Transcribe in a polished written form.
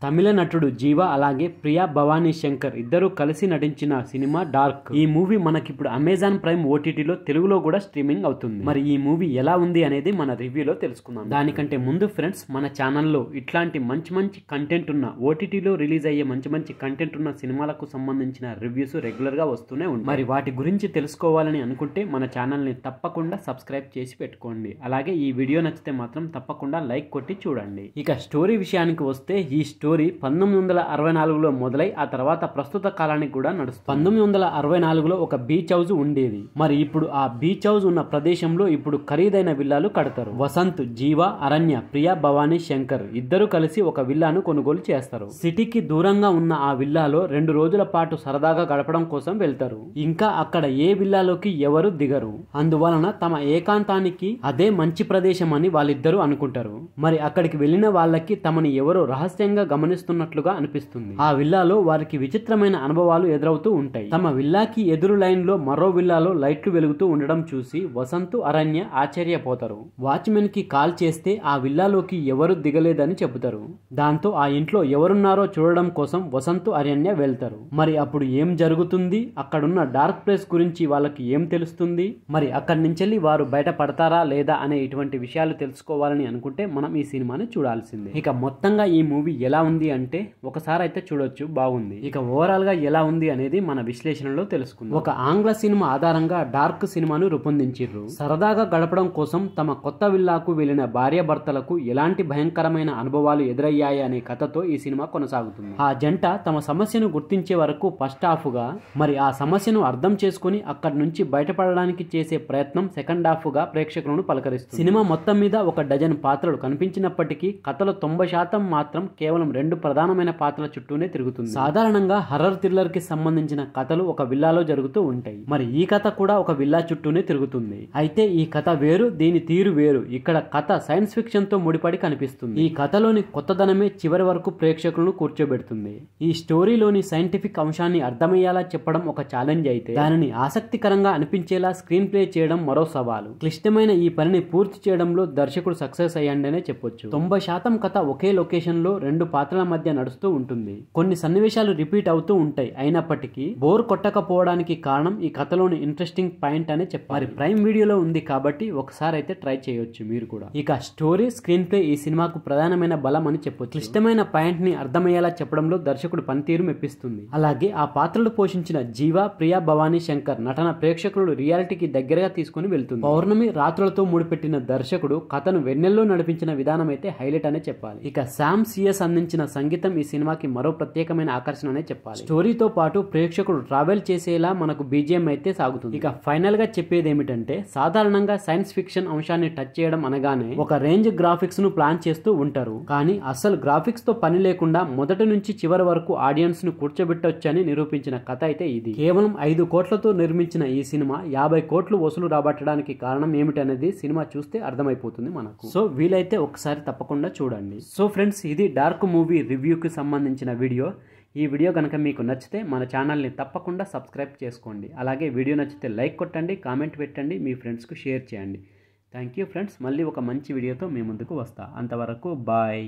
తమిళ నటుడు జీవ అలాగే ప్రియా భవానీ శంకర్ ఇద్దరు కలిసి నటించిన సినిమా డార్క్. ఈ మూవీ మనకిప్పుడు అమెజాన్ ప్రైమ్ ఓటీటీలో తెలుగులో కూడా స్ట్రీమింగ్ అవుతుంది. మరి ఈ మూవీ ఎలా ఉంది అనేది మన రివ్యూలో తెలుసుకుందాం. దానికంటే ముందు ఫ్రెండ్స్, మన ఛానల్లో ఇట్లాంటి మంచి మంచి కంటెంట్ ఉన్న ఓటీటీలో రిలీజ్ అయ్యే మంచి మంచి కంటెంట్ ఉన్న సినిమాలకు సంబంధించిన రివ్యూస్ రెగ్యులర్ గా వస్తూనే ఉంటాయి. మరి వాటి గురించి తెలుసుకోవాలని అనుకుంటే మన ఛానల్ని తప్పకుండా సబ్స్క్రైబ్ చేసి పెట్టుకోండి. అలాగే ఈ వీడియో నచ్చితే మాత్రం తప్పకుండా లైక్ కొట్టి చూడండి. ఇక స్టోరీ విషయానికి వస్తే, ఈ స్టోరీ 1964లో మొదలై ఆ తర్వాత ప్రస్తుత కాలానికి కూడా నడుస్తుంది. 1964లో ఒక బీచ్ హౌస్ ఉండేది. మరి ఇప్పుడు ఆ బీచ్ హౌస్ ఉన్న ప్రదేశంలో ఇప్పుడు ఖరీదైన విల్లాలు కడతారు. వసంత్, జీవ, అరణ్య, ప్రియా భవానీ శంకర్ ఇద్దరు కలిసి ఒక విల్లాను కొనుగోలు చేస్తారు. సిటీకి దూరంగా ఉన్న ఆ విల్లాలో 2 రోజుల పాటు సరదాగా గడపడం కోసం వెళ్తారు. ఇంకా అక్కడ ఏ విల్లాలోకి ఎవరు దిగరు. అందువలన తమ ఏకాంతానికి అదే మంచి ప్రదేశం అని వాళ్ళిద్దరూ అనుకుంటారు. మరి అక్కడికి వెళ్లిన వాళ్ళకి తమని ఎవరో రహస్యంగా గమనిస్తున్నట్లుగా అనిపిస్తుంది. ఆ విల్లాలో వారికి విచిత్రమైన అనుభవాలు ఎదురవుతూ ఉంటాయి. తమ విల్లాకి ఎదురు లైన్ లో మరో విల్లాలో లైట్లు వెలుగుతూ ఉండడం చూసి వసంత్, అరణ్య ఆశ్చర్యపోతారు. వాచ్మెన్ కి కాల్ చేస్తే ఆ విల్లాలోకి ఎవరు దిగలేదని చెబుతారు. దాంతో ఆ ఇంట్లో ఎవరున్నారో చూడడం కోసం వసంత్, అరణ్య వెళ్తారు. మరి అప్పుడు ఏం జరుగుతుంది, అక్కడున్న డార్క్ ప్లేస్ గురించి వాళ్ళకి ఏం తెలుస్తుంది, మరి అక్కడి నుంచి వారు బయటపడతారా లేదా అనే ఇటువంటి విషయాలు తెలుసుకోవాలని అనుకుంటే మనం ఈ సినిమాని చూడాల్సిందే. ఇక మొత్తంగా ఈ మూవీ ఎలా ఉంది అంటే, ఒకసారి అయితే చూడొచ్చు, బాగుంది. ఇక ఓవరాల్ గా ఎలా ఉంది అనేది మన విశ్లేషణలో తెలుసుకుందాం. ఒక ఆంగ్ల సినిమా ఆధారంగా డార్క్ సినిమాను రూపొందించారు. సరదాగా గడపడం కోసం తమ కొత్త విల్లాకు వెళ్లిన భార్యాభర్తలకు ఎలాంటి భయంకరమైన అనుభవాలు ఎదురయ్యాయి అనే కథతో ఈ సినిమా కొనసాగుతుంది. ఆ జంట తమ సమస్యను గుర్తించే వరకు ఫస్ట్ హాఫ్ గా, మరి ఆ సమస్యను అర్థం చేసుకుని అక్కడి నుంచి బయటపడడానికి చేసే ప్రయత్నం సెకండ్ హాఫ్ గా ప్రేక్షకులను పలకరిస్తుంది. సినిమా మొత్తం మీద ఒక డజన్ పాత్రలు కనిపించినప్పటికీ కథలో 90% మాత్రం కేవలం 2 ప్రధానమైన పాత్రల చుట్టూనే తిరుగుతుంది. సాధారణంగా హర్రర్ థ్రిల్లర్ కి సంబంధించిన కథలు ఒక విల్లాలో జరుగుతూ ఉంటాయి. మరి ఈ కథ కూడా ఒక విల్లా చుట్టూనే తిరుగుతుంది. అయితే ఈ కథ వేరు, దీని తీరు వేరు. ఇక్కడ కథ సైన్స్ ఫిక్షన్ తో ముడిపడి కనిపిస్తుంది. ఈ కథలోని కొత్తదనమే చివరి వరకు ప్రేక్షకులను కూర్చోబెడుతుంది. ఈ స్టోరీలోని సైంటిఫిక్ అంశాన్ని అర్థమయ్యేలా చెప్పడం ఒక ఛాలెంజ్ అయితే, దానిని ఆసక్తికరంగా అనిపించేలా స్క్రీన్ ప్లే చేయడం మరో సవాలు. క్లిష్టమైన ఈ పనిని పూర్తి చేయడంలో దర్శకుడు సక్సెస్ అయ్యాడనే చెప్పొచ్చు. 90% కథ ఒకే లొకేషన్ లో 2 పాత్రల మధ్య నడుస్తూ ఉంటుంది. కొన్ని సన్నివేశాలు రిపీట్ అవుతూ ఉంటాయి. అయినప్పటికీ బోర్ కొట్టకపోవడానికి కారణం ఈ కథలోని ఇంట్రెస్టింగ్ పాయింట్ అనే చెప్పాలి. ప్రైమ్ వీడియోలో ఉంది కాబట్టి ఒకసారి అయితే ట్రై చేయొచ్చు మీరు కూడా. ఇక స్టోరీ, స్క్రీన్ ప్లే ఈ సినిమాకు ప్రధానమైన బలం అని చెప్పొచ్చు. క్లిష్టమైన పాయింట్ ని అర్థమయ్యేలా చెప్పడంలో దర్శకుడు పనితీరు మెప్పిస్తుంది. అలాగే ఆ పాత్రలు పోషించిన జీవ, ప్రియా భవానీ శంకర్ నటన ప్రేక్షకులు రియాలిటీకి దగ్గరగా తీసుకుని వెళ్తుంది. పౌర్ణమి రాత్రులతో ముడిపెట్టిన దర్శకుడు కథను వెన్నెల్లో నడిపించిన విధానం అయితే హైలైట్ అనే చెప్పాలి. ఇక శామ్ సిఎస్ అందించిన సంగీతం ఈ సినిమాకి మరో ప్రత్యేకమైన ఆకర్షణ అనే చెప్పాలి. స్టోరీతో పాటు ప్రేక్షకుడు ట్రావెల్ చేసేలా మనకు బీజిఎం అయితే సాగుతుంది. ఇక ఫైనల్ గా చెప్పేది ఏమిటంటే, సాధారణంగా సైన్స్ ఫిక్షన్ అంశాన్ని టచ్ చేయడం అనగానే ఒక రేంజ్ గ్రాఫిక్స్ ను ప్లాన్ చేస్తూ ఉంటారు. కానీ అసలు గ్రాఫిక్స్ తో పని లేకుండా మొదటి నుంచి చివరి వరకు ఆడియన్స్ ను కూర్చోబెట్టొచ్చని నిరూపించిన కథ అయితే ఇది. కేవలం 5 కోట్లతో నిర్మించిన ఈ సినిమా 50 కోట్లు వసూలు రాబట్టడానికి కారణం ఏమిటనేది సినిమా చూస్తే అర్థమైపోతుంది మనకు. సో వీలైతే ఒకసారి తప్పకుండా చూడండి. సో ఫ్రెండ్స్, ఇది డార్క్ మూవీ రివ్యూకి సంబంధించిన వీడియో. ఈ వీడియో కనుక మీకు నచ్చితే మన ఛానల్ని తప్పకుండా సబ్స్క్రైబ్ చేసుకోండి. అలాగే వీడియో నచ్చితే లైక్ కొట్టండి, కామెంట్ పెట్టండి, మీ ఫ్రెండ్స్కు షేర్ చేయండి. Thank you friends. మళ్ళీ ఒక మంచి వీడియోతో మీ ముందుకు వస్తా. అంతవరకు బాయ్.